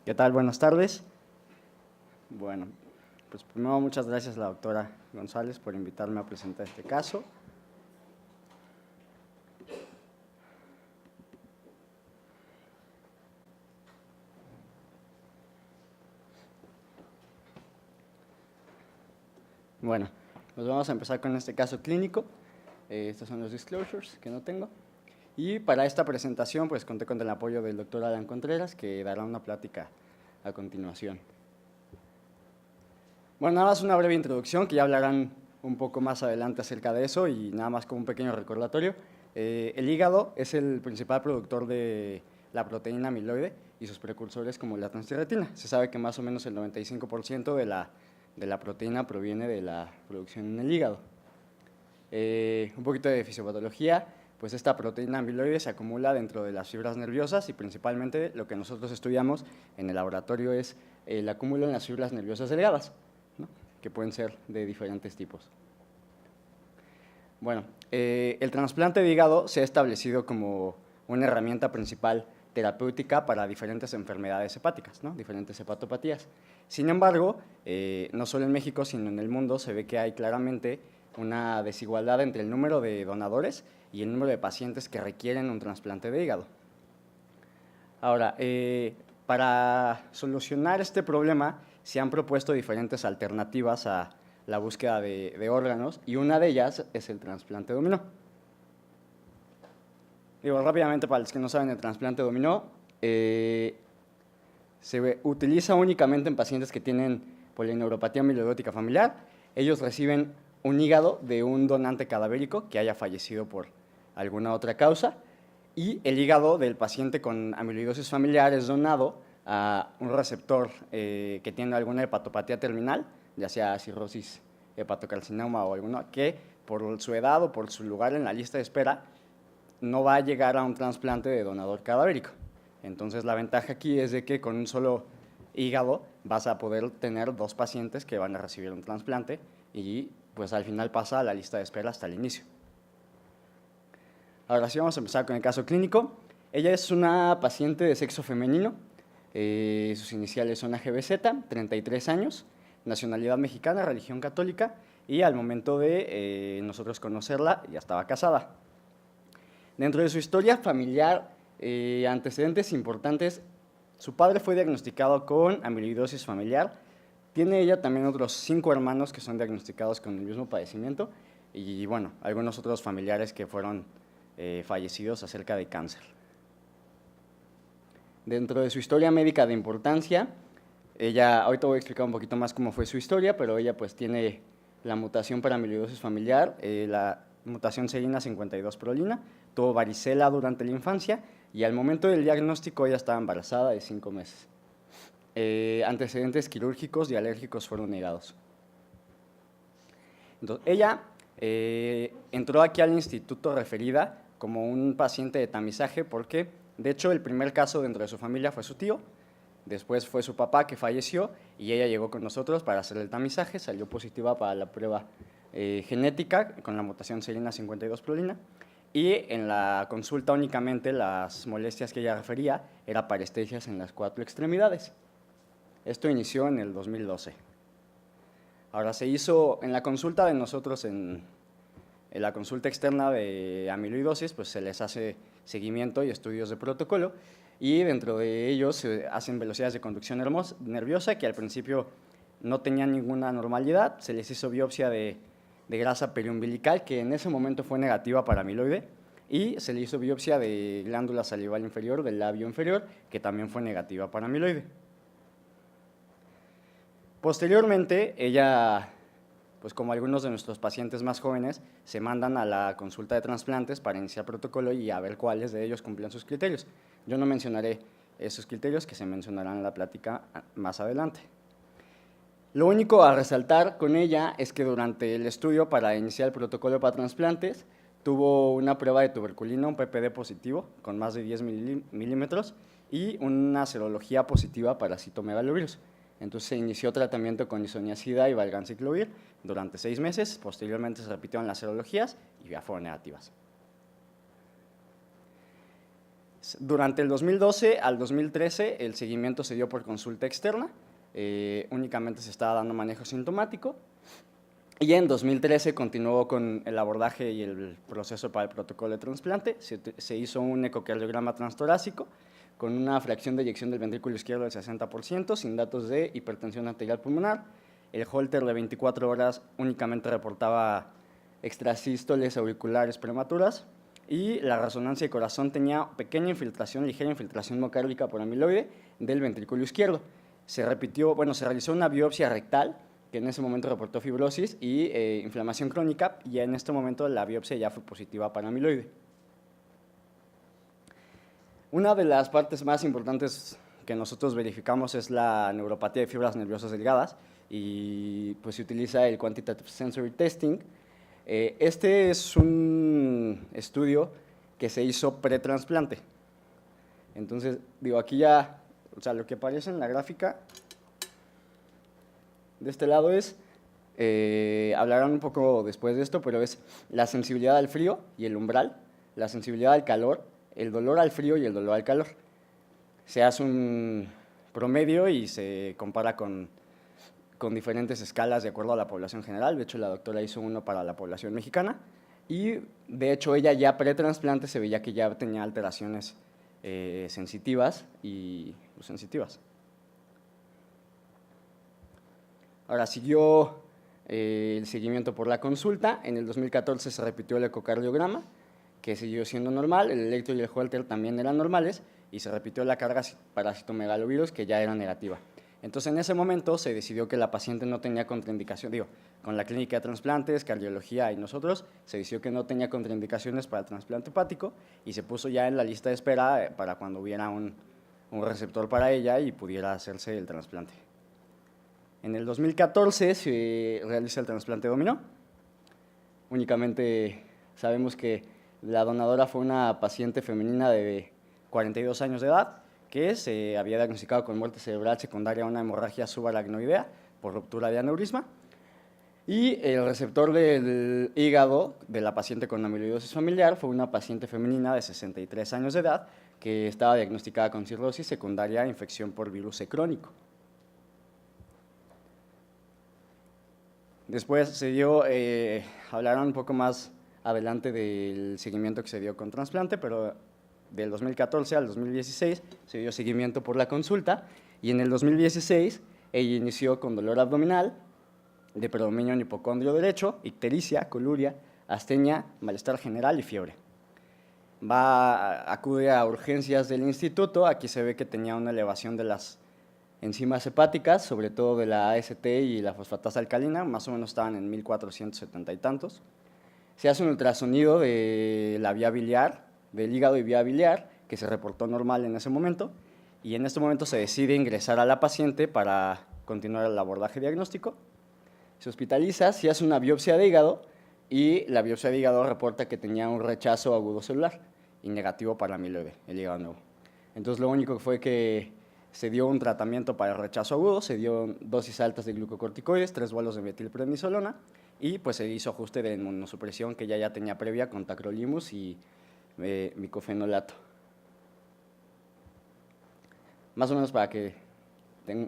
¿Qué tal? Buenas tardes. Bueno, pues primero muchas gracias a la doctora González por invitarme a presentar este caso. Bueno, pues vamos a empezar con este caso clínico. Estos son los disclosures que no tengo. Y para esta presentación, pues conté con el apoyo del doctor Alan Contreras, que dará una plática a continuación. Bueno, nada más una breve introducción, que ya hablarán un poco más adelante acerca de eso, y nada más como un pequeño recordatorio. El hígado es el principal productor de la proteína amiloide y sus precursores como la transtiratina. Se sabe que más o menos el 95% de la proteína proviene de la producción en el hígado. Un poquito de fisiopatología, pues esta proteína amiloide se acumula dentro de las fibras nerviosas y principalmente lo que nosotros estudiamos en el laboratorio es el acúmulo en las fibras nerviosas delgadas, ¿no? Que pueden ser de diferentes tipos. Bueno, el trasplante de hígado se ha establecido como una herramienta principal terapéutica para diferentes enfermedades hepáticas, ¿no? Diferentes hepatopatías. Sin embargo, no solo en México, sino en el mundo se ve que hay claramente una desigualdad entre el número de donadores y el número de pacientes que requieren un trasplante de hígado. Ahora, para solucionar este problema se han propuesto diferentes alternativas a la búsqueda de órganos y una de ellas es el trasplante dominó. Digo, rápidamente, para los que no saben, el trasplante dominó se utiliza únicamente en pacientes que tienen polineuropatía amiloidótica familiar. Ellos reciben un hígado de un donante cadavérico que haya fallecido por alguna otra causa, y el hígado del paciente con amiloidosis familiar es donado a un receptor que tiene alguna hepatopatía terminal, ya sea cirrosis, hepatocarcinoma o alguna, que por su edad o por su lugar en la lista de espera no va a llegar a un trasplante de donador cadavérico. Entonces la ventaja aquí es de que con un solo hígado vas a poder tener 2 pacientes que van a recibir un trasplante y pues al final pasa a la lista de espera hasta el inicio. Ahora sí vamos a empezar con el caso clínico. Ella es una paciente de sexo femenino, sus iniciales son AGBZ, 33 años, nacionalidad mexicana, religión católica, y al momento de nosotros conocerla ya estaba casada. Dentro de su historia familiar, antecedentes importantes, su padre fue diagnosticado con amiloidosis familiar. Tiene ella también otros 5 hermanos que son diagnosticados con el mismo padecimiento y, bueno, algunos otros familiares que fueron fallecidos acerca de cáncer. Dentro de su historia médica de importancia, ella, ahorita voy a explicar un poquito más cómo fue su historia, pero ella pues tiene la mutación para amiloidosis familiar, la mutación serina 52 prolina, tuvo varicela durante la infancia y al momento del diagnóstico ella estaba embarazada de 5 meses. Antecedentes quirúrgicos y alérgicos fueron negados. Entonces, ella entró aquí al instituto referida como un paciente de tamizaje porque, de hecho, el primer caso dentro de su familia fue su tío, después fue su papá que falleció y ella llegó con nosotros para hacer el tamizaje, salió positiva para la prueba genética con la mutación serina 52 prolina y en la consulta únicamente las molestias que ella refería eran parestesias en las 4 extremidades. Esto inició en el 2012. Ahora se hizo en la consulta de nosotros, en la consulta externa de amiloidosis, pues se les hace seguimiento y estudios de protocolo y dentro de ellos se hacen velocidades de conducción nerviosa que al principio no tenían ninguna normalidad, se les hizo biopsia de grasa periumbilical que en ese momento fue negativa para amiloide y se le hizo biopsia de glándula salival inferior, del labio inferior, que también fue negativa para amiloide. Posteriormente, ella, pues como algunos de nuestros pacientes más jóvenes, se mandan a la consulta de trasplantes para iniciar protocolo y a ver cuáles de ellos cumplían sus criterios. Yo no mencionaré esos criterios que se mencionarán en la plática más adelante. Lo único a resaltar con ella es que durante el estudio para iniciar el protocolo para trasplantes tuvo una prueba de tuberculina, un PPD positivo con más de 10 milímetros y una serología positiva para citomegalovirus. Entonces se inició tratamiento con isoniazida y valganciclovir durante 6 meses, posteriormente se repitieron las serologías y ya fueron negativas. Durante el 2012 al 2013 el seguimiento se dio por consulta externa, únicamente se estaba dando manejo sintomático, y en 2013 continuó con el abordaje y el proceso para el protocolo de trasplante. Se hizo un ecocardiograma transtorácico con una fracción de eyección del ventrículo izquierdo del 60%, sin datos de hipertensión arterial pulmonar. El Holter de 24 horas únicamente reportaba extrasístoles auriculares prematuras, y la resonancia de corazón tenía pequeña infiltración, ligera infiltración mocárdica por amiloide del ventrículo izquierdo. Se realizó una biopsia rectal, que en ese momento reportó fibrosis y inflamación crónica, y en este momento la biopsia ya fue positiva para amiloide. Una de las partes más importantes que nosotros verificamos es la neuropatía de fibras nerviosas delgadas, y pues se utiliza el Quantitative Sensory Testing. Este es un estudio que se hizo pretransplante. Entonces, aquí ya, lo que aparece en la gráfica de este lado es, hablarán un poco después de esto, pero es la sensibilidad al frío y el umbral, la sensibilidad al calor, el dolor al frío y el dolor al calor. Se hace un promedio y se compara con diferentes escalas de acuerdo a la población general. De hecho, la doctora hizo uno para la población mexicana, y de hecho ella ya pretransplante se veía que ya tenía alteraciones sensitivas y sensitivas. Ahora siguió el seguimiento por la consulta. En el 2014 se repitió el ecocardiograma, que siguió siendo normal, el electro y el Holter también eran normales, y se repitió la carga parasitomegalovirus, que ya era negativa. Entonces, en ese momento se decidió que la paciente no tenía contraindicación, con la clínica de trasplantes, cardiología y nosotros, se decidió que no tenía contraindicaciones para el trasplante hepático, y se puso ya en la lista de espera para cuando hubiera un receptor para ella y pudiera hacerse el trasplante. En el 2014 se realiza el trasplante dominó. Únicamente sabemos que la donadora fue una paciente femenina de 42 años de edad, que se había diagnosticado con muerte cerebral secundaria a una hemorragia subaracnoidea por ruptura de aneurisma, y el receptor del hígado de la paciente con amiloidosis familiar fue una paciente femenina de 63 años de edad que estaba diagnosticada con cirrosis secundaria a infección por virus C crónico. Después se dio, hablaron un poco más adelante del seguimiento que se dio con trasplante, pero del 2014 al 2016 se dio seguimiento por la consulta, y en el 2016 ella inició con dolor abdominal, de predominio en hipocondrio derecho, ictericia, coluria, astenia, malestar general y fiebre. Acude a urgencias del instituto. Aquí se ve que tenía una elevación de las enzimas hepáticas, sobre todo de la AST y la fosfatasa alcalina, más o menos estaban en 1470 y tantos. Se hace un ultrasonido de la vía biliar, del hígado y vía biliar, que se reportó normal en ese momento, y en este momento se decide ingresar a la paciente para continuar el abordaje diagnóstico. Se hospitaliza, se hace una biopsia de hígado, y la biopsia de hígado reporta que tenía un rechazo agudo celular y negativo para amiloide, el hígado nuevo. Entonces lo único que fue que se dio un tratamiento para el rechazo agudo, se dio dosis altas de glucocorticoides, 3 bolos de metilprednisolona, y pues se hizo ajuste de inmunosupresión que ya tenía previa con tacrolimus y micofenolato. Más o menos para que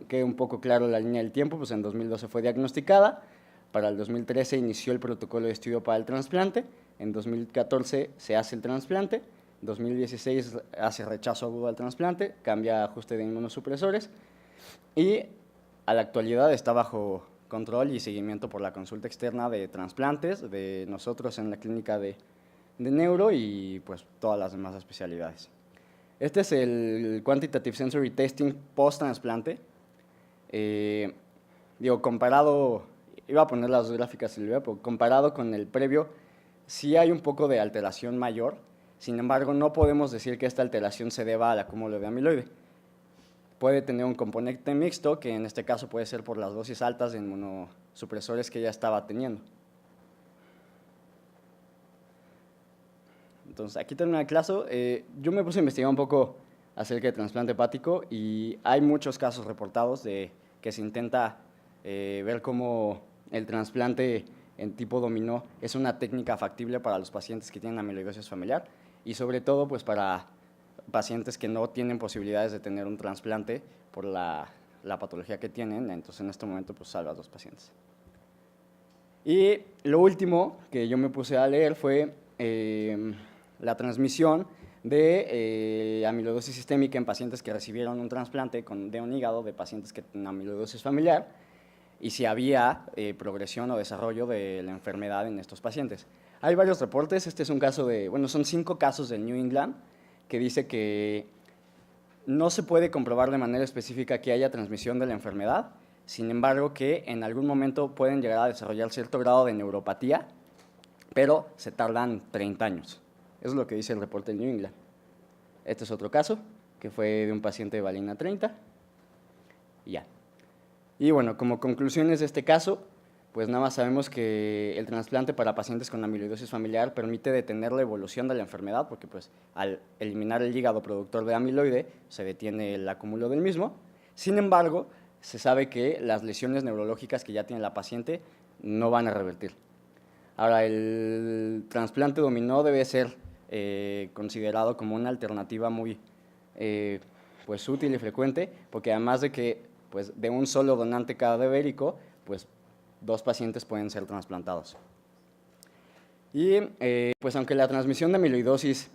quede un poco claro la línea del tiempo, pues en 2012 fue diagnosticada, para el 2013 inició el protocolo de estudio para el trasplante, en 2014 se hace el trasplante, en 2016 hace rechazo agudo al trasplante, cambia ajuste de inmunosupresores, y a la actualidad está bajo control y seguimiento por la consulta externa de trasplantes de nosotros en la clínica de neuro y pues todas las demás especialidades. Este es el Quantitative Sensory Testing post-trasplante. Comparado, iba a poner las dos gráficas, Silvia, pero comparado con el previo, sí hay un poco de alteración mayor. Sin embargo, no podemos decir que esta alteración se deba al acúmulo de amiloide. Puede tener un componente mixto, que en este caso puede ser por las dosis altas de inmunosupresores que ella estaba teniendo. Entonces, aquí termina el caso. Yo me puse a investigar un poco acerca de trasplante hepático, y hay muchos casos reportados de que se intenta ver cómo el trasplante en tipo dominó es una técnica factible para los pacientes que tienen amiloidosis familiar, y sobre todo pues para pacientes que no tienen posibilidades de tener un trasplante por la patología que tienen, entonces en este momento pues salva a 2 pacientes. Y lo último que yo me puse a leer fue la transmisión de amiloidosis sistémica en pacientes que recibieron un trasplante de un hígado de pacientes que tienen amiloidosis familiar y si había progresión o desarrollo de la enfermedad en estos pacientes. Hay varios reportes, este es un caso son 5 casos del New England que dice que no se puede comprobar de manera específica que haya transmisión de la enfermedad, sin embargo que en algún momento pueden llegar a desarrollar cierto grado de neuropatía, pero se tardan 30 años. Eso es lo que dice el reporte del New England. Este es otro caso, que fue de un paciente de valina 30, y ya. Y bueno, como conclusiones de este caso, pues nada más sabemos que el trasplante para pacientes con amiloidosis familiar permite detener la evolución de la enfermedad, porque pues al eliminar el hígado productor de amiloide, se detiene el acúmulo del mismo. Sin embargo, se sabe que las lesiones neurológicas que ya tiene la paciente no van a revertir. Ahora, el trasplante dominó debe ser considerado como una alternativa muy pues útil y frecuente, porque además de que pues, de un solo donante cadavérico, pues 2 pacientes pueden ser trasplantados. Y pues aunque la transmisión de amiloidosis,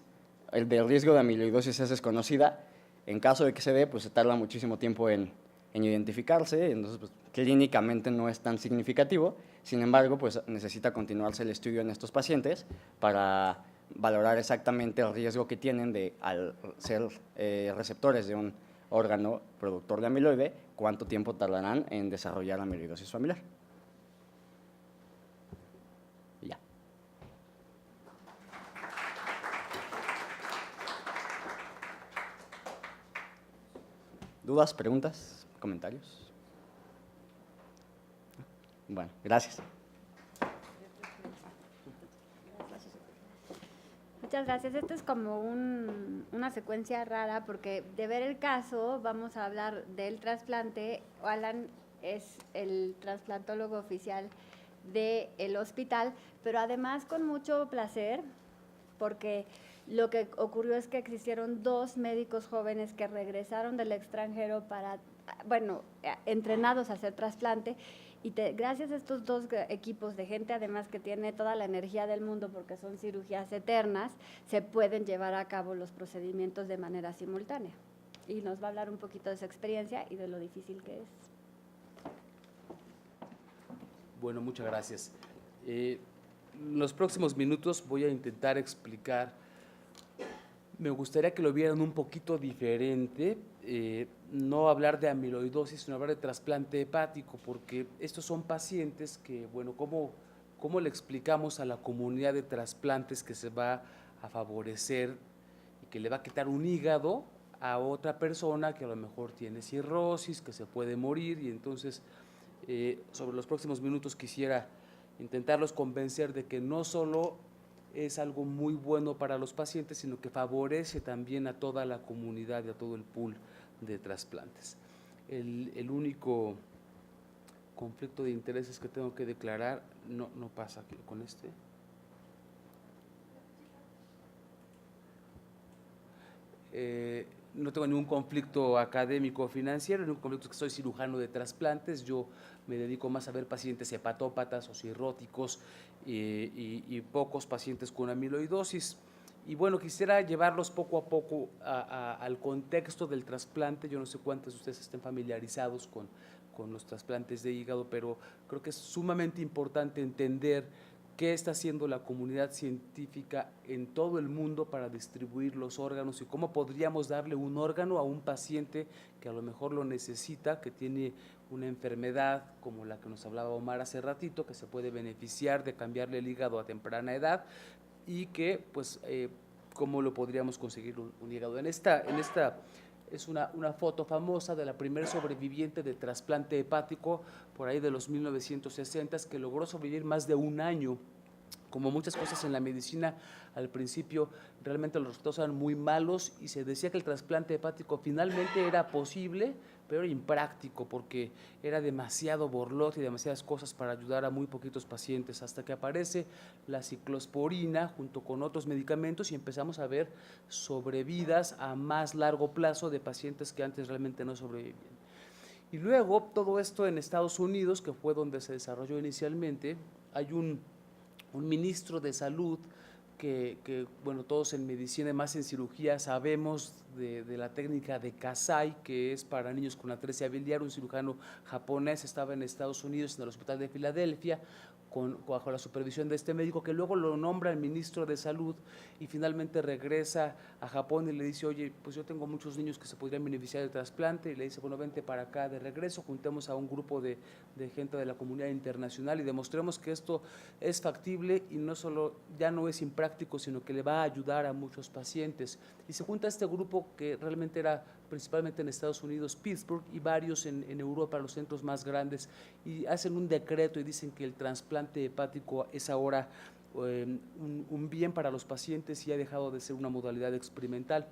el del riesgo de amiloidosis es desconocida, en caso de que se dé, pues se tarda muchísimo tiempo en identificarse, entonces pues, clínicamente no es tan significativo, sin embargo, pues necesita continuarse el estudio en estos pacientes para valorar exactamente el riesgo que tienen de, al ser receptores de un órgano productor de amiloide, cuánto tiempo tardarán en desarrollar amiloidosis familiar. Y ya. ¿Dudas, preguntas, comentarios? Bueno, gracias. Muchas gracias. Esto es como una secuencia rara porque de ver el caso vamos a hablar del trasplante. Alan es el trasplantólogo oficial del hospital, pero además con mucho placer porque lo que ocurrió es que existieron 2 médicos jóvenes que regresaron del extranjero para, entrenados a hacer trasplante. Y gracias a estos 2 equipos de gente, además que tiene toda la energía del mundo porque son cirugías eternas, se pueden llevar a cabo los procedimientos de manera simultánea. Y nos va a hablar un poquito de su experiencia y de lo difícil que es. Bueno, muchas gracias. En los próximos minutos voy a intentar explicar, me gustaría que lo vieran un poquito diferente, no hablar de amiloidosis, sino hablar de trasplante hepático, porque estos son pacientes que, bueno, ¿cómo le explicamos a la comunidad de trasplantes que se va a favorecer y que le va a quitar un hígado a otra persona que a lo mejor tiene cirrosis, que se puede morir? Y entonces, sobre los próximos minutos quisiera intentarlos convencer de que no solo es algo muy bueno para los pacientes, sino que favorece también a toda la comunidad y a todo el pool de trasplantes. El único conflicto de intereses que tengo que declarar no pasa aquí con este. No tengo ningún conflicto académico o financiero, ningún conflicto, que soy cirujano de trasplantes. Yo me dedico más a ver pacientes hepatópatas o cirróticos y pocos pacientes con amiloidosis. Y bueno, quisiera llevarlos poco a poco al contexto del trasplante. Yo no sé cuántos de ustedes estén familiarizados con los trasplantes de hígado, pero creo que es sumamente importante entender qué está haciendo la comunidad científica en todo el mundo para distribuir los órganos y cómo podríamos darle un órgano a un paciente que a lo mejor lo necesita, que tiene una enfermedad como la que nos hablaba Omar hace ratito, que se puede beneficiar de cambiarle el hígado a temprana edad y que, pues, cómo lo podríamos conseguir un hígado. En esta es una foto famosa de la primer sobreviviente de trasplante hepático por ahí de los 1960, que logró sobrevivir más de un año Como muchas cosas en la medicina, al principio realmente los resultados eran muy malos y se decía que el trasplante hepático finalmente era posible, pero era impráctico porque era demasiado borlote y demasiadas cosas para ayudar a muy poquitos pacientes, hasta que aparece la ciclosporina junto con otros medicamentos y empezamos a ver sobrevidas a más largo plazo de pacientes que antes realmente no sobrevivían. Y luego todo esto en Estados Unidos, que fue donde se desarrolló inicialmente, hay un ministro de salud bueno, todos en medicina y más en cirugía sabemos de la técnica de Kasai, que es para niños con atresia biliar. Un cirujano japonés estaba en Estados Unidos, en el hospital de Filadelfia, bajo la supervisión de este médico, que luego lo nombra el ministro de salud y finalmente regresa a Japón y le dice, oye, pues yo tengo muchos niños que se podrían beneficiar del trasplante, y le dice, bueno, vente para acá de regreso, juntemos a un grupo de gente de la comunidad internacional y demostremos que esto es factible y no solo ya no es impráctico, sino que le va a ayudar a muchos pacientes. Y se junta este grupo que realmente era principalmente en Estados Unidos, Pittsburgh, y varios en Europa, los centros más grandes, y hacen un decreto y dicen que el trasplante hepático es ahora un bien para los pacientes y ha dejado de ser una modalidad experimental.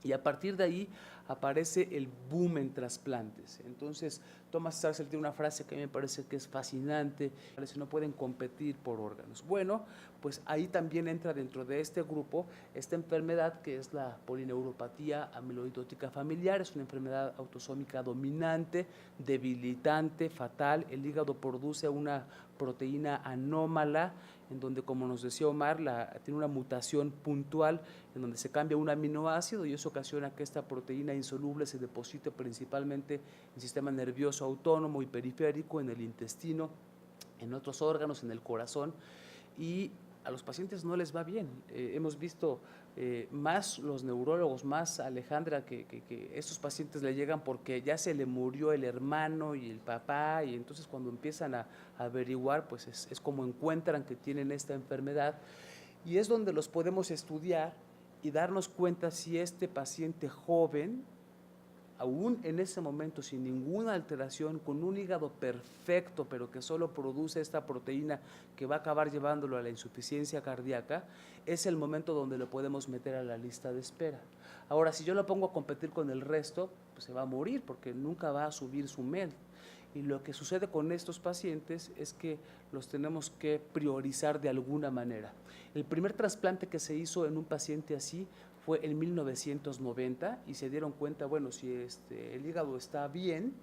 Y a partir de ahí aparece el boom en trasplantes. Entonces, Thomas Starzl tiene una frase que a mí me parece que es fascinante: no pueden competir por órganos. Bueno, pues ahí también entra dentro de este grupo esta enfermedad que es la polineuropatía amiloidótica familiar. Es una enfermedad autosómica dominante, debilitante, fatal. El hígado produce una proteína anómala, en donde, como nos decía Omar, tiene una mutación puntual en donde se cambia un aminoácido y eso ocasiona que esta proteína insoluble se deposite principalmente en el sistema nervioso autónomo y periférico, en el intestino, en otros órganos, en el corazón, y a los pacientes no les va bien. Hemos visto más los neurólogos, más Alejandra, que estos pacientes le llegan porque ya se le murió el hermano y el papá, y entonces cuando empiezan a averiguar, pues es como encuentran que tienen esta enfermedad, y es donde los podemos estudiar y darnos cuenta si este paciente joven, aún en ese momento sin ninguna alteración, con un hígado perfecto, pero que solo produce esta proteína que va a acabar llevándolo a la insuficiencia cardíaca, es el momento donde lo podemos meter a la lista de espera. Ahora, si yo lo pongo a competir con el resto, pues se va a morir porque nunca va a subir su MED. Y lo que sucede con estos pacientes es que los tenemos que priorizar de alguna manera. El primer trasplante que se hizo en un paciente así fue en 1990 y se dieron cuenta, bueno, si el hígado está bien,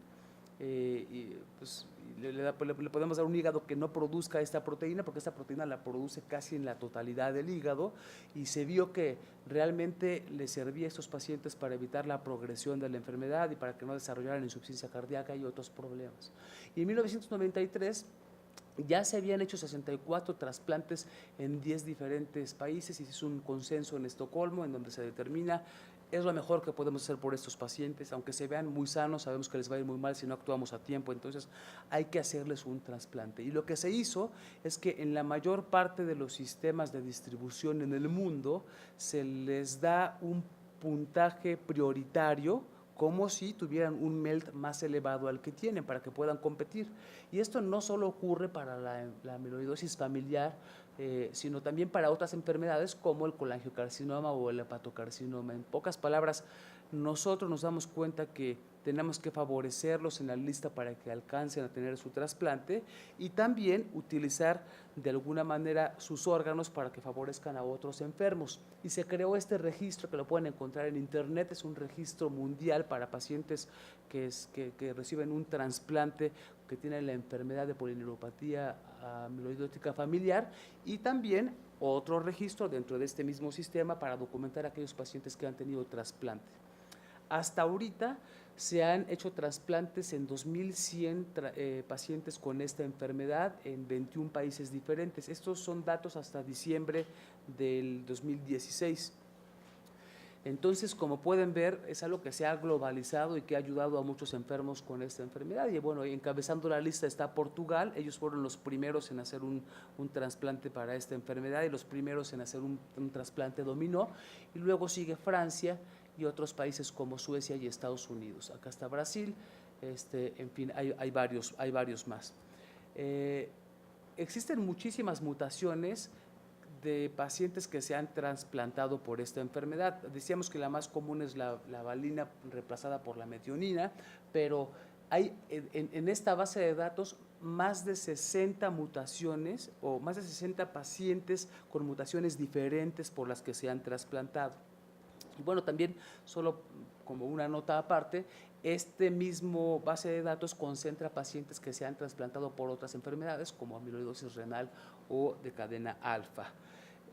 pues le podemos dar un hígado que no produzca esta proteína, porque esta proteína la produce casi en la totalidad del hígado, y se vio que realmente le servía a estos pacientes para evitar la progresión de la enfermedad y para que no desarrollaran insuficiencia cardíaca y otros problemas. Y en 1993 ya se habían hecho 64 trasplantes en 10 diferentes países y se hizo un consenso en Estocolmo en donde se determina es lo mejor que podemos hacer por estos pacientes, aunque se vean muy sanos, sabemos que les va a ir muy mal si no actuamos a tiempo, entonces hay que hacerles un trasplante. Y lo que se hizo es que en la mayor parte de los sistemas de distribución en el mundo se les da un puntaje prioritario, como si tuvieran un MELD más elevado al que tienen para que puedan competir. Y esto no solo ocurre para la amiloidosis familiar, sino también para otras enfermedades como el colangiocarcinoma o el hepatocarcinoma. En pocas palabras, nosotros nos damos cuenta que tenemos que favorecerlos en la lista para que alcancen a tener su trasplante y también utilizar de alguna manera sus órganos para que favorezcan a otros enfermos. Y se creó este registro que lo pueden encontrar en internet, es un registro mundial para pacientes que reciben un trasplante que tienen la enfermedad de polineuropatía amiloidótica familiar, y también otro registro dentro de este mismo sistema para documentar a aquellos pacientes que han tenido trasplante. Hasta ahorita se han hecho trasplantes en 2.100 pacientes con esta enfermedad en 21 países diferentes. Estos son datos hasta diciembre del 2016. Entonces, como pueden ver, es algo que se ha globalizado y que ha ayudado a muchos enfermos con esta enfermedad. Y bueno, encabezando la lista está Portugal. Ellos fueron los primeros en hacer un trasplante para esta enfermedad y los primeros en hacer un trasplante dominó. Y luego sigue Francia y otros países como Suecia y Estados Unidos. Acá está Brasil, en fin, hay varios más. Existen muchísimas mutaciones de pacientes que se han trasplantado por esta enfermedad. Decíamos que la más común es la valina reemplazada por la metionina, pero hay en esta base de datos más de 60 mutaciones o más de 60 pacientes con mutaciones diferentes por las que se han trasplantado. Y bueno, también solo como una nota aparte, este mismo base de datos concentra pacientes que se han trasplantado por otras enfermedades como amiloidosis renal o de cadena alfa.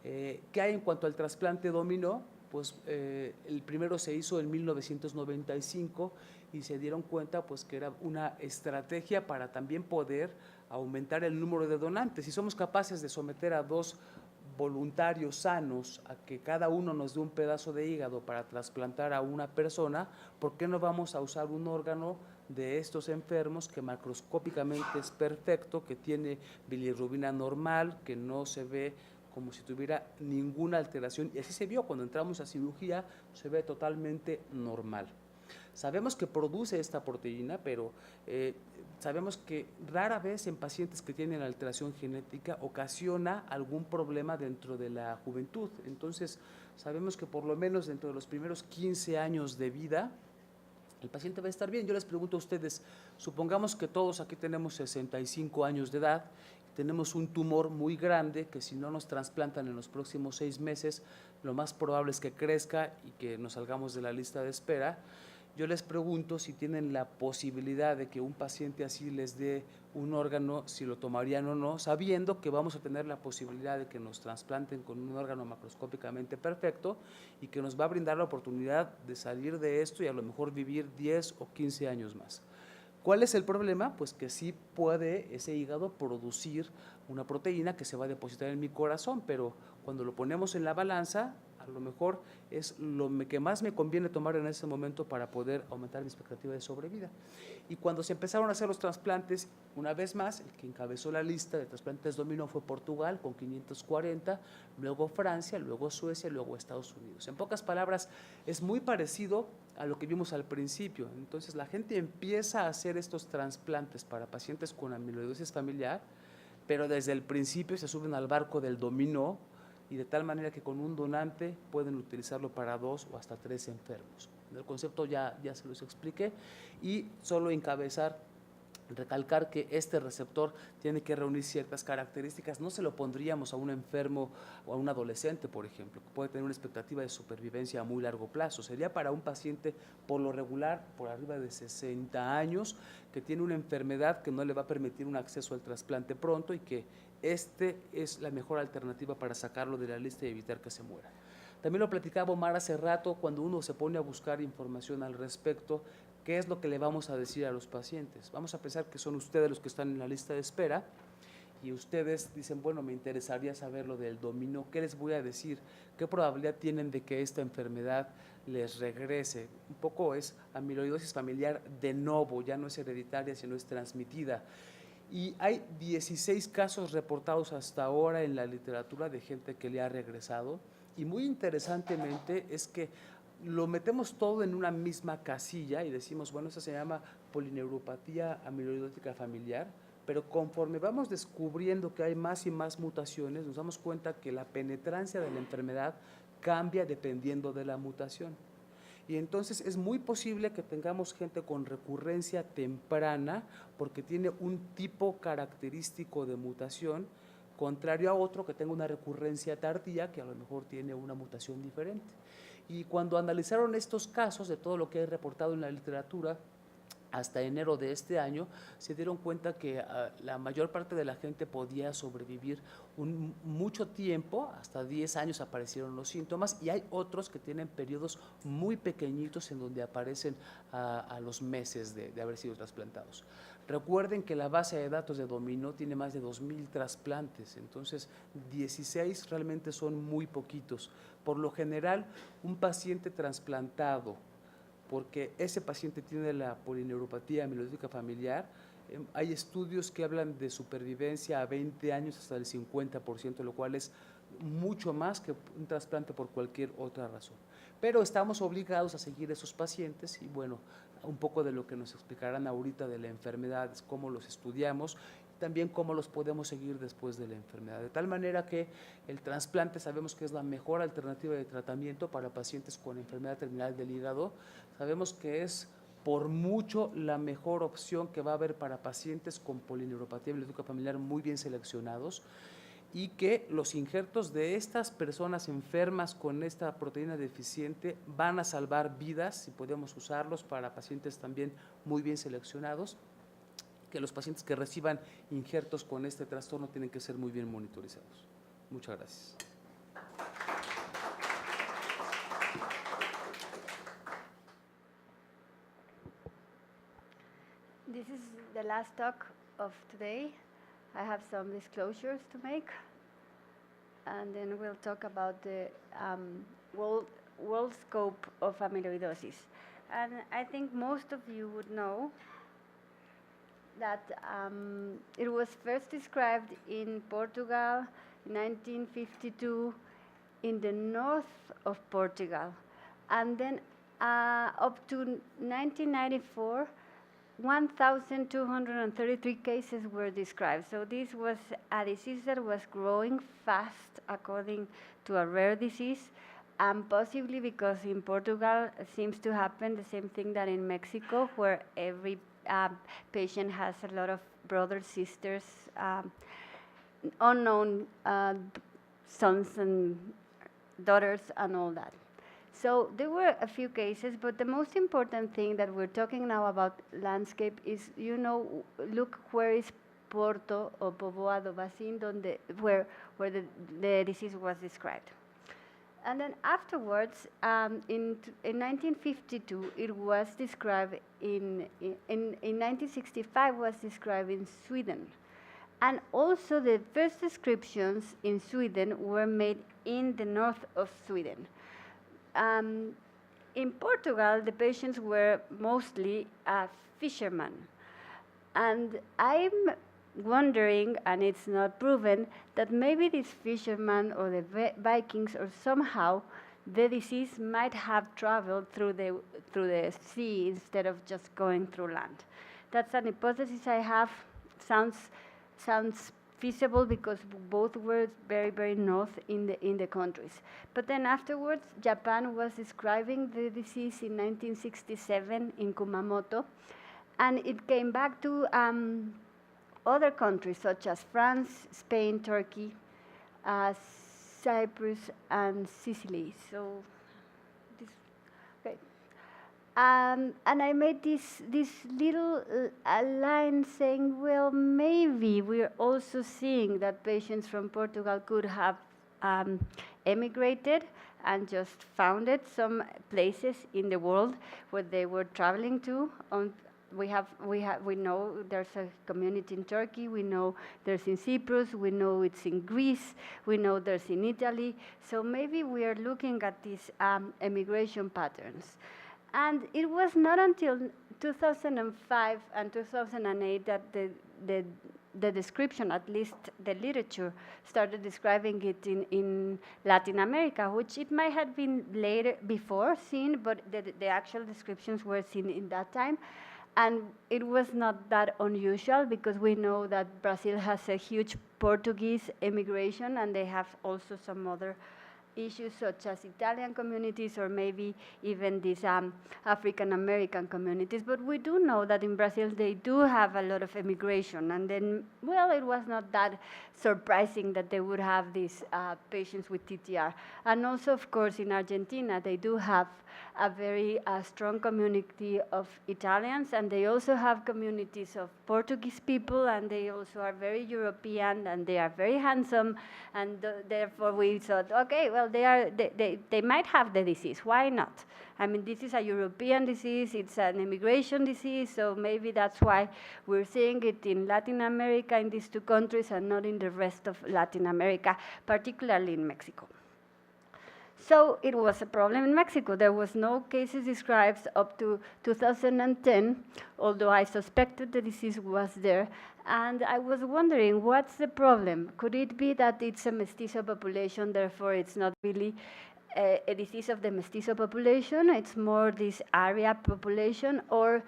¿Qué hay en cuanto al trasplante dominó? Pues el primero se hizo en 1995 y se dieron cuenta pues que era una estrategia para también poder aumentar el número de donantes. Si somos capaces de someter a 2 voluntarios sanos a que cada uno nos dé un pedazo de hígado para trasplantar a una persona, ¿por qué no vamos a usar un órgano de estos enfermos que macroscópicamente es perfecto, que tiene bilirrubina normal, que no se ve como si tuviera ninguna alteración? Y así se vio cuando entramos a cirugía, se ve totalmente normal. Sabemos que produce esta proteína, pero sabemos que rara vez en pacientes que tienen alteración genética ocasiona algún problema dentro de la juventud. Entonces, sabemos que por lo menos dentro de los primeros 15 años de vida, el paciente va a estar bien. Yo les pregunto a ustedes, supongamos que todos aquí tenemos 65 años de edad, tenemos un tumor muy grande que si no nos trasplantan en los próximos 6 meses, lo más probable es que crezca y que nos salgamos de la lista de espera. Yo les pregunto si tienen la posibilidad de que un paciente así les dé un órgano, si lo tomarían o no, sabiendo que vamos a tener la posibilidad de que nos trasplanten con un órgano macroscópicamente perfecto y que nos va a brindar la oportunidad de salir de esto y a lo mejor vivir 10 o 15 años más. ¿Cuál es el problema? Pues que sí puede ese hígado producir una proteína que se va a depositar en mi corazón, pero cuando lo ponemos en la balanza, a lo mejor es lo que más me conviene tomar en ese momento para poder aumentar mi expectativa de sobrevida. Y cuando se empezaron a hacer los trasplantes, una vez más, el que encabezó la lista de trasplantes dominó fue Portugal con 540, luego Francia, luego Suecia, luego Estados Unidos. En pocas palabras, es muy parecido a lo que vimos al principio. Entonces la gente empieza a hacer estos trasplantes para pacientes con amiloidosis familiar, pero desde el principio se suben al barco del dominó y de tal manera que con un donante pueden utilizarlo para 2 o hasta 3 enfermos. El concepto ya se los expliqué y solo recalcar que este receptor tiene que reunir ciertas características. No se lo pondríamos a un enfermo o a un adolescente, por ejemplo, que puede tener una expectativa de supervivencia a muy largo plazo. Sería para un paciente por lo regular por arriba de 60 años que tiene una enfermedad que no le va a permitir un acceso al trasplante pronto y que este es la mejor alternativa para sacarlo de la lista y evitar que se muera. También lo platicaba Omar hace rato, cuando uno se pone a buscar información al respecto, ¿qué es lo que le vamos a decir a los pacientes? Vamos a pensar que son ustedes los que están en la lista de espera y ustedes dicen, bueno, me interesaría saber lo del dominó, ¿qué les voy a decir? ¿Qué probabilidad tienen de que esta enfermedad les regrese? Un poco es amiloidosis familiar de novo, ya no es hereditaria, sino es transmitida. Y hay 16 casos reportados hasta ahora en la literatura de gente que le ha regresado. Y muy interesantemente es que lo metemos todo en una misma casilla y decimos, bueno, eso se llama polineuropatía amiloidótica familiar, pero conforme vamos descubriendo que hay más y más mutaciones, nos damos cuenta que la penetrancia de la enfermedad cambia dependiendo de la mutación. Y entonces es muy posible que tengamos gente con recurrencia temprana porque tiene un tipo característico de mutación, contrario a otro que tenga una recurrencia tardía que a lo mejor tiene una mutación diferente. Y cuando analizaron estos casos de todo lo que he reportado en la literatura, hasta enero de este año, se dieron cuenta que la mayor parte de la gente podía sobrevivir mucho tiempo, hasta 10 años aparecieron los síntomas, y hay otros que tienen periodos muy pequeñitos en donde aparecen a los meses de haber sido trasplantados. Recuerden que la base de datos de dominó tiene más de 2,000 trasplantes, entonces 16 realmente son muy poquitos. Por lo general, un paciente trasplantado, porque ese paciente tiene la polineuropatía amiloidótica familiar, hay estudios que hablan de supervivencia a 20 años hasta el 50%, lo cual es mucho más que un trasplante por cualquier otra razón. Pero estamos obligados a seguir esos pacientes y bueno, un poco de lo que nos explicarán ahorita de la enfermedad, cómo los estudiamos, también cómo los podemos seguir después de la enfermedad. De tal manera que el trasplante sabemos que es la mejor alternativa de tratamiento para pacientes con enfermedad terminal del hígado. Sabemos que es por mucho la mejor opción que va a haber para pacientes con polineuropatía biológica familiar muy bien seleccionados, y que los injertos de estas personas enfermas con esta proteína deficiente van a salvar vidas, y podemos usarlos para pacientes también muy bien seleccionados, que los pacientes que reciban injertos con este trastorno tienen que ser muy bien monitorizados. Muchas gracias. This is the last talk of today. I have some disclosures to make, and then we'll talk about the world scope of amyloidosis. And I think most of you would know that it was first described in Portugal in 1952 in the north of Portugal. And then up to 1994, 1,233 cases were described. So this was a disease that was growing fast according to a rare disease, and possibly because in Portugal it seems to happen the same thing that in Mexico, where every patient has a lot of brothers, sisters, unknown sons and daughters and all that. So there were a few cases, but the most important thing that we're talking now about landscape is, you know, look where is Porto or Povoado Bacín, where the disease was described. And then afterwards, in 1952, it was described in 1965 was described in Sweden. And also the first descriptions in Sweden were made in the north of Sweden. In Portugal, the patients were mostly fishermen. And I'm wondering, and it's not proven, that maybe these fishermen or the Vikings or somehow the disease might have traveled through the sea instead of just going through land. That's an hypothesis I have. Sounds feasible because both were very, very north in the countries. But then afterwards, Japan was describing the disease in 1967 in Kumamoto, and it came back to other countries such as France, Spain, Turkey, Cyprus, and Sicily. So, okay. And I made this little line saying, well, maybe we're also seeing that patients from Portugal could have emigrated and just founded some places in the world where they were traveling to. We know there's a community in Turkey, we know there's in Cyprus, we know it's in Greece, we know there's in Italy. So maybe we are looking at these emigration patterns. And it was not until 2005 and 2008 that the description, at least the literature, started describing it in Latin America, which it might have been later before seen, but the actual descriptions were seen in that time. And it was not that unusual because we know that Brazil has a huge Portuguese immigration, and they have also some other issues such as Italian communities or maybe even these African American communities. But we do know that in Brazil they do have a lot of immigration, and then, well, it was not that surprising that they would have these patients with TTR. And also, of course, in Argentina they do have a very strong community of Italians, and they also have communities of Portuguese people, and they also are very European, and they are very handsome, and therefore we thought, okay, well, they might have the disease, why not? I mean, this is a European disease, it's an immigration disease, so maybe that's why we're seeing it in Latin America, in these two countries, and not in the rest of Latin America, particularly in Mexico. So it was a problem in Mexico. There was no cases described up to 2010, although I suspected the disease was there. And I was wondering, what's the problem? Could it be that it's a mestizo population, therefore it's not really a disease of the mestizo population, it's more this area population? Or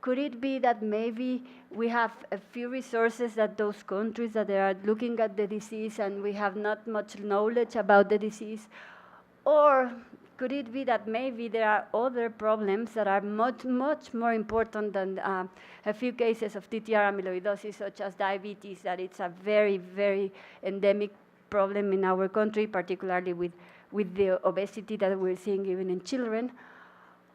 Could it be that maybe we have a few resources that those countries that they are looking at the disease and we have not much knowledge about the disease? Or could it be that maybe there are other problems that are much more important than a few cases of TTR amyloidosis, such as diabetes, that it's a very endemic problem in our country, particularly with the obesity that we're seeing even in children?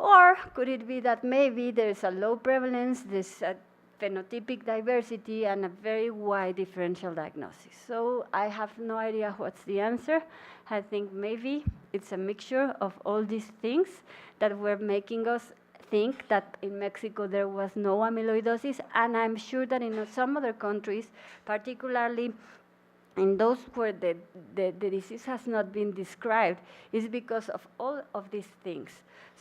Or could it be that maybe there's a low prevalence, there's a phenotypic diversity, and a very wide differential diagnosis? So I have no idea what's the answer. I think maybe it's a mixture of all these things that were making us think that in Mexico there was no amyloidosis, and I'm sure that in some other countries, particularly in those where the disease has not been described, is because of all of these things.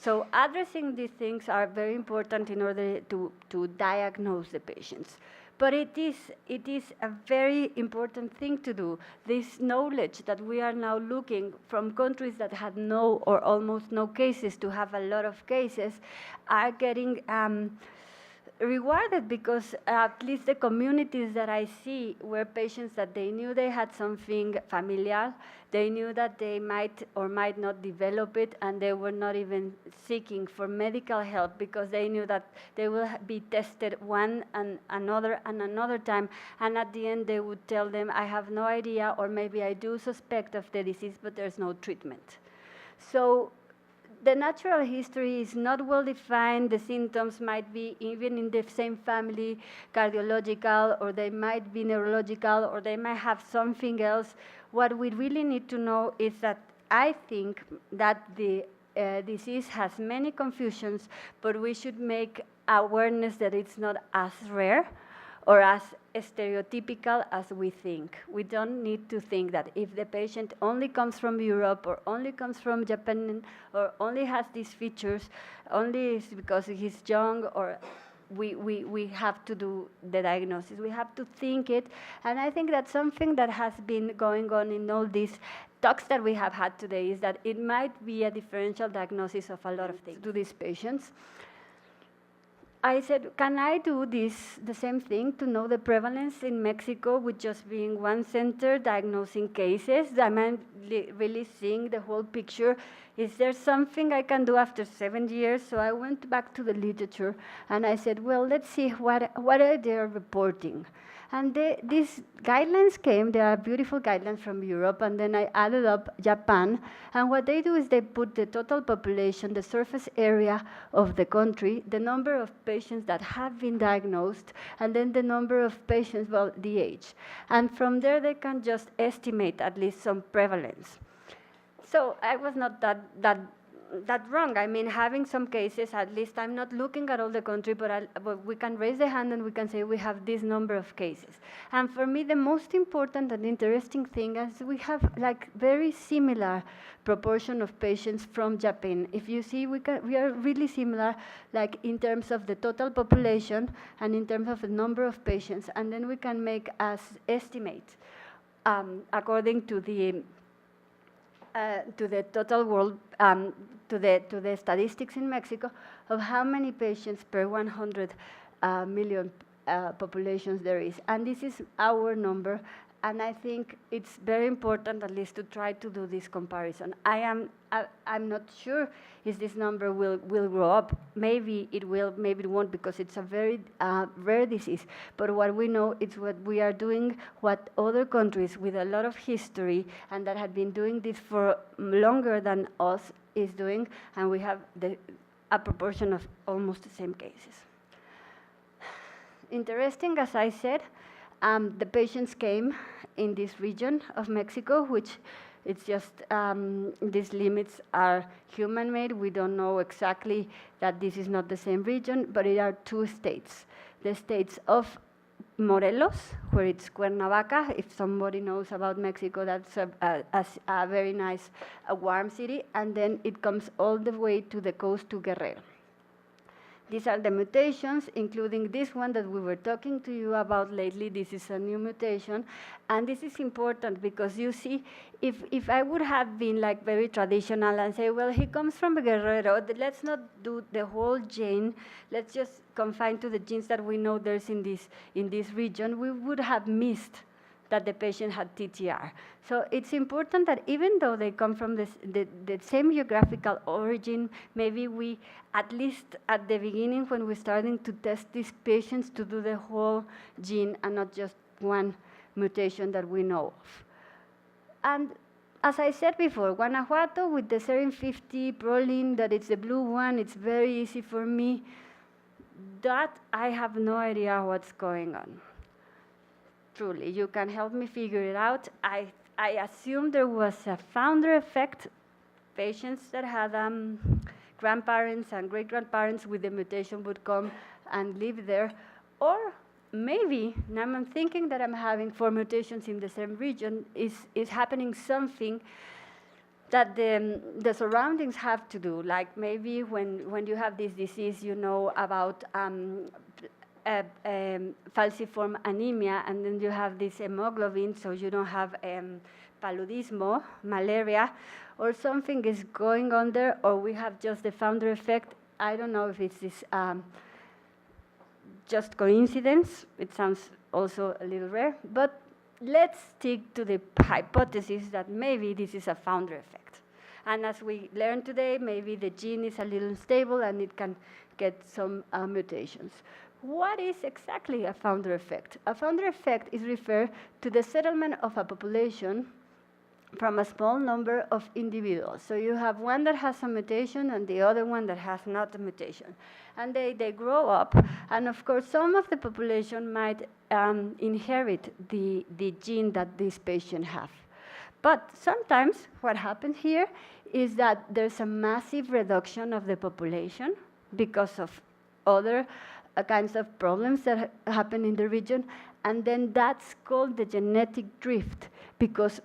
So addressing these things are very important in order to diagnose the patients. But it is a very important thing to do. This knowledge that we are now looking from countries that had no or almost no cases to have a lot of cases are getting rewarded, because at least the communities that I see were patients that they knew they had something familial, they knew that they might or might not develop it, and they were not even seeking for medical help because they knew that they will be tested one and another time, and at the end they would tell them, I have no idea, or maybe I do suspect of the disease, but there's no treatment. So the natural history is not well defined. The symptoms might be even in the same family, cardiological, or they might be neurological, or they might have something else. What we really need to know is that I think that the disease has many confusions, but we should make awareness that it's not as rare or as stereotypical as we think. We don't need to think that if the patient only comes from Europe or only comes from Japan or only has these features, only is because he's young, or we have to do the diagnosis. We have to think it, and I think that something that has been going on in all these talks that we have had today is that it might be a differential diagnosis of a lot of things to these patients. I said, can I do the same thing to know the prevalence in Mexico with just being one center diagnosing cases? Am I really seeing the whole picture? Is there something I can do after 7 years? So I went back to the literature and I said, well, let's see what are they reporting. And these guidelines came, they are beautiful guidelines from Europe, and then I added up Japan, and what they do is they put the total population, the surface area of the country, the number of patients that have been diagnosed, and then the number of patients, well, the age. And from there they can just estimate at least some prevalence. So I was not that wrong. I mean, having some cases, at least I'm not looking at all the country, but we can raise the hand and we can say we have this number of cases. And for me, the most important and interesting thing is we have like very similar proportion of patients from Japan. If you see, we are really similar, like in terms of the total population and in terms of the number of patients, and then we can make as estimates according to the total world, to the statistics in Mexico of how many patients per 100 million populations there is. And this is our number, and I think it's very important at least to try to do this comparison. I'm not sure if this number will grow up. Maybe it will, maybe it won't, because it's a very rare disease. But what we know is what we are doing, what other countries with a lot of history and that have been doing this for longer than us is doing, and we have a proportion of almost the same cases. Interesting, as I said, the patients came in this region of Mexico, which it's just, these limits are human-made. We don't know exactly that this is not the same region, but it are two states. The states of Morelos, where it's Cuernavaca. If somebody knows about Mexico, that's a very nice, warm city. And then it comes all the way to the coast to Guerrero. These are the mutations, including this one that we were talking to you about lately. This is a new mutation. And this is important because you see, if I would have been like very traditional and say, well, he comes from Guerrero, let's not do the whole gene, let's just confine to the genes that we know there's in this region, we would have missed that the patient had TTR. So it's important that even though they come from the same geographical origin, maybe we, at least at the beginning when we're starting to test these patients, to do the whole gene and not just one mutation that we know of. And as I said before, Guanajuato with the Serin 50 proline, that it's the blue one, it's very easy for me. That I have no idea what's going on. Truly, you can help me figure it out. I assume there was a founder effect, patients that had grandparents and great-grandparents with the mutation would come and live there, or maybe, now I'm thinking that I'm having 4 mutations in the same region, is happening something that the surroundings have to do, like maybe when you have this disease, you know about falciform anemia, and then you have this hemoglobin, so you don't have paludismo, malaria, or something is going on there, or we have just the founder effect. I don't know if it's this just coincidence. It sounds also a little rare, but let's stick to the hypothesis that maybe this is a founder effect. And as we learned today, maybe the gene is a little stable and it can get some mutations. What is exactly a founder effect? A founder effect is referred to the settlement of a population from a small number of individuals. So you have one that has a mutation and the other one that has not a mutation. And they grow up, and of course some of the population might inherit the gene that this patient have. But sometimes what happens here is that there's a massive reduction of the population because of other kinds of problems that happen in the region, and then that's called the genetic drift, because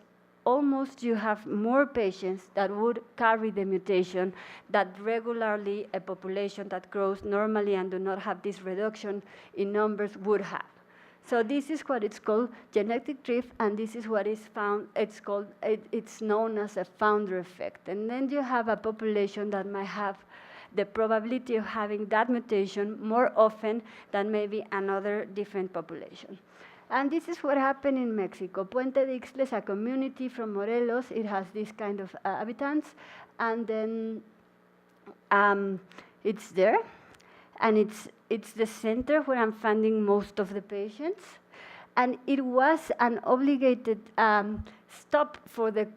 almost you have more patients that would carry the mutation that regularly a population that grows normally and do not have this reduction in numbers would have. So this is what it's called, genetic drift, and this is what is found, it's known as a founder effect. And then you have a population that might have the probability of having that mutation more often than maybe another different population. And this is what happened in Mexico. Puente de Ixtla is a community from Morelos. It has this kind of inhabitants, and then it's there, and it's the center where I'm finding most of the patients. And it was an obligated stop for the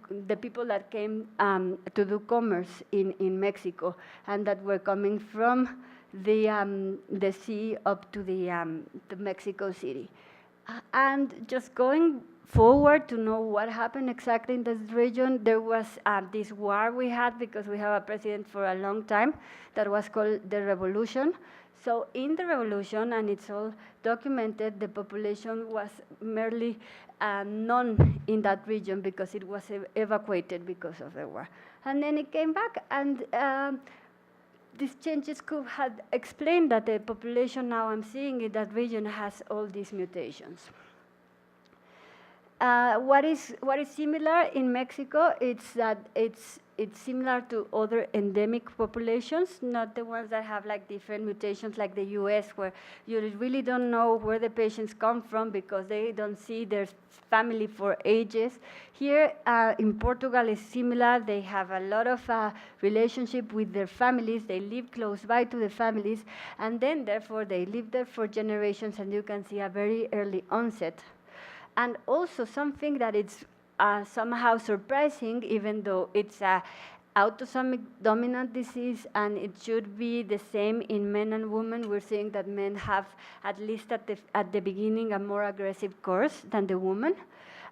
people that came to do commerce in Mexico, and that were coming from the sea up to the Mexico City. And just going forward to know what happened exactly in this region, there was this war we had because we have a president for a long time that was called the Revolution. So in the revolution, and it's all documented, the population was merely none in that region because it was evacuated because of the war. And then it came back, and these changes could have explained that the population now I'm seeing in that region has all these mutations. What is similar in Mexico? It's that it's similar to other endemic populations, not the ones that have like different mutations like the US, where you really don't know where the patients come from because they don't see their family for ages. Here in Portugal is similar. They have a lot of relationship with their families. They live close by to the families, and then therefore they live there for generations, and you can see a very early onset. And also something that it's somehow surprising, even though it's a autosomic dominant disease and it should be the same in men and women, we're seeing that men have, at least at the beginning, a more aggressive course than the woman.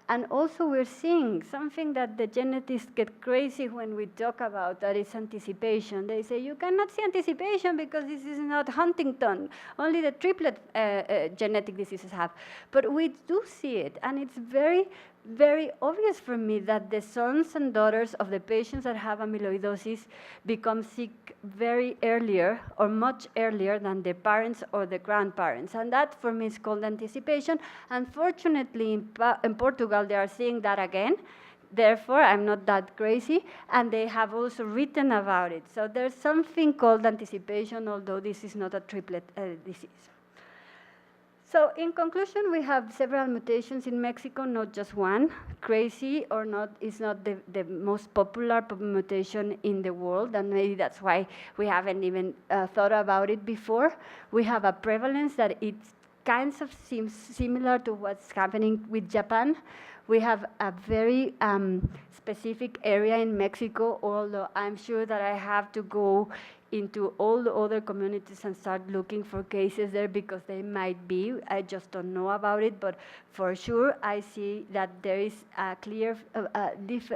And also we're seeing something that the geneticists get crazy when we talk about, that is anticipation. They say, you cannot see anticipation because this is not Huntington. Only the triplet genetic diseases have. But we do see it, and it's very very obvious for me that the sons and daughters of the patients that have amyloidosis become sick very earlier or much earlier than the parents or the grandparents. And that for me is called anticipation. Unfortunately, in Portugal, they are seeing that again. Therefore, I'm not that crazy, and they have also written about it. So there's something called anticipation, although this is not a triplet disease. So in conclusion, we have several mutations in Mexico, not just one. Crazy or not is not the most popular mutation in the world, and maybe that's why we haven't even thought about it before. We have a prevalence that it kind of seems similar to what's happening with Japan. We have a very specific area in Mexico, although I'm sure that I have to go into all the other communities and start looking for cases there because they might be. I just don't know about it, but for sure I see that there is a clear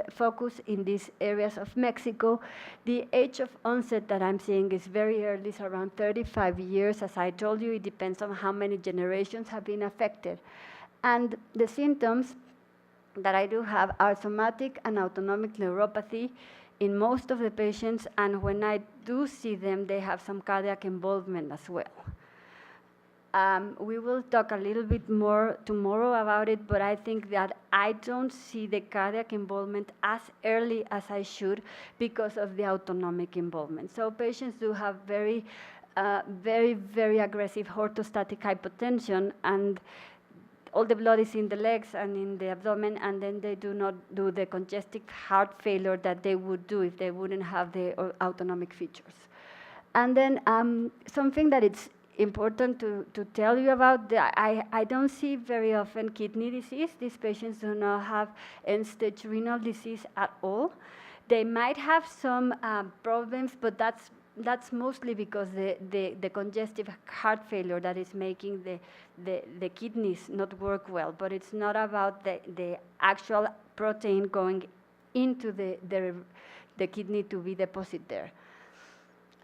focus in these areas of Mexico. The age of onset that I'm seeing is very early, it's around 35 years. As I told you, it depends on how many generations have been affected. And the symptoms that I do have are somatic and autonomic neuropathy in most of the patients, and when I do see them, they have some cardiac involvement as well. We will talk a little bit more tomorrow about it, but I think that I don't see the cardiac involvement as early as I should because of the autonomic involvement. So patients do have very, very aggressive orthostatic hypotension, and all the blood is in the legs and in the abdomen, and then they do not do the congestive heart failure that they would do if they wouldn't have the autonomic features. And then something that it's important to tell you about, I don't see very often kidney disease. These patients do not have end-stage renal disease at all. They might have some problems, but that's mostly because the congestive heart failure that is making the kidneys not work well, but it's not about the actual protein going into the kidney to be deposited there.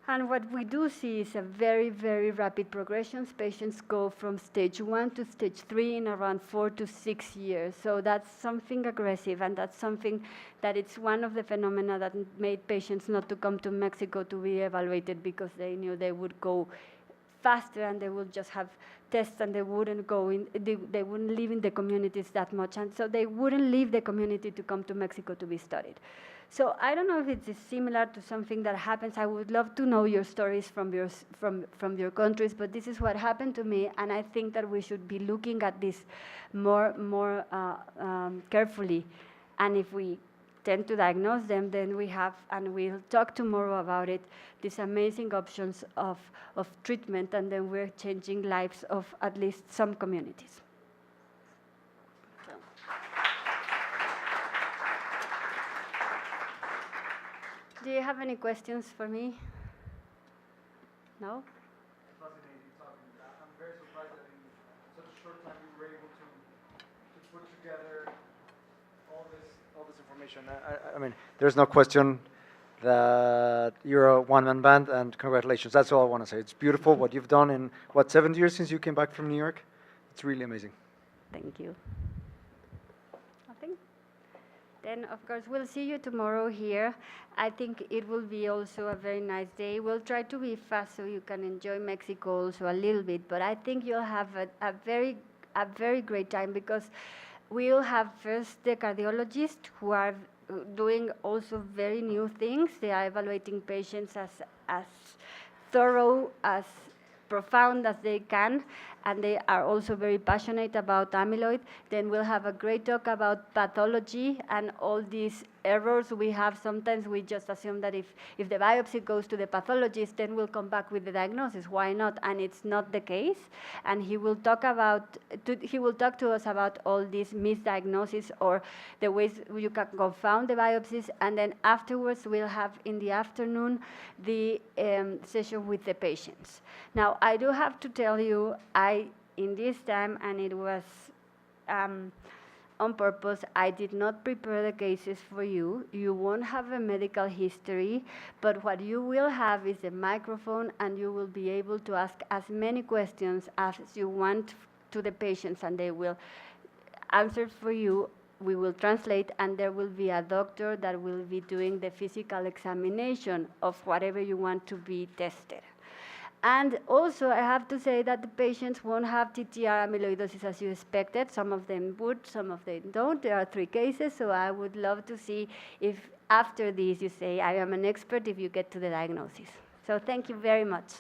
And what we do see is a very, very rapid progression. Patients go from stage 1 to stage 3 in around 4 to 6 years. So that's something aggressive, and that's something that it's one of the phenomena that made patients not to come to Mexico to be evaluated because they knew they would go faster and they would just have tests and they wouldn't go in, they wouldn't live in the communities that much. And so they wouldn't leave the community to come to Mexico to be studied. So I don't know if it's similar to something that happens. I would love to know your stories from your countries, but this is what happened to me, and I think that we should be looking at this more carefully. And if we tend to diagnose them, then we have, and we'll talk tomorrow about it, these amazing options of treatment, and then we're changing lives of at least some communities. Do you have any questions for me? No? Fascinating talking. I'm very surprised that in such a short time you were able to put together all this information. I mean, there's no question that you're a one-man band, and congratulations. That's all I want to say. It's beautiful what you've done in, 7 years since you came back from New York? It's really amazing. Thank you. Nothing? Then, of course, we'll see you tomorrow here. I think it will be also a very nice day. We'll try to be fast so you can enjoy Mexico also a little bit, but I think you'll have a very great time because we'll have first the cardiologists who are doing also very new things. They are evaluating patients as thorough, as profound as they can, and they are also very passionate about amyloid. Then we'll have a great talk about pathology and all these errors we have. Sometimes we just assume that if the biopsy goes to the pathologist, then we'll come back with the diagnosis. Why not? And it's not the case. And he will talk to us about all these misdiagnoses or the ways you can confound the biopsies. And then afterwards, we'll have in the afternoon the session with the patients. Now, I do have to tell you, in this time, and it was on purpose, I did not prepare the cases for you. You won't have a medical history, but what you will have is a microphone, and you will be able to ask as many questions as you want to the patients, and they will answer for you we will translate, and there will be a doctor that will be doing the physical examination of whatever you want to be tested. And also, I have to say that the patients won't have TTR amyloidosis as you expected. Some of them would, some of them don't. There are 3 cases, so I would love to see if after this you say, I am an expert if you get to the diagnosis. So thank you very much.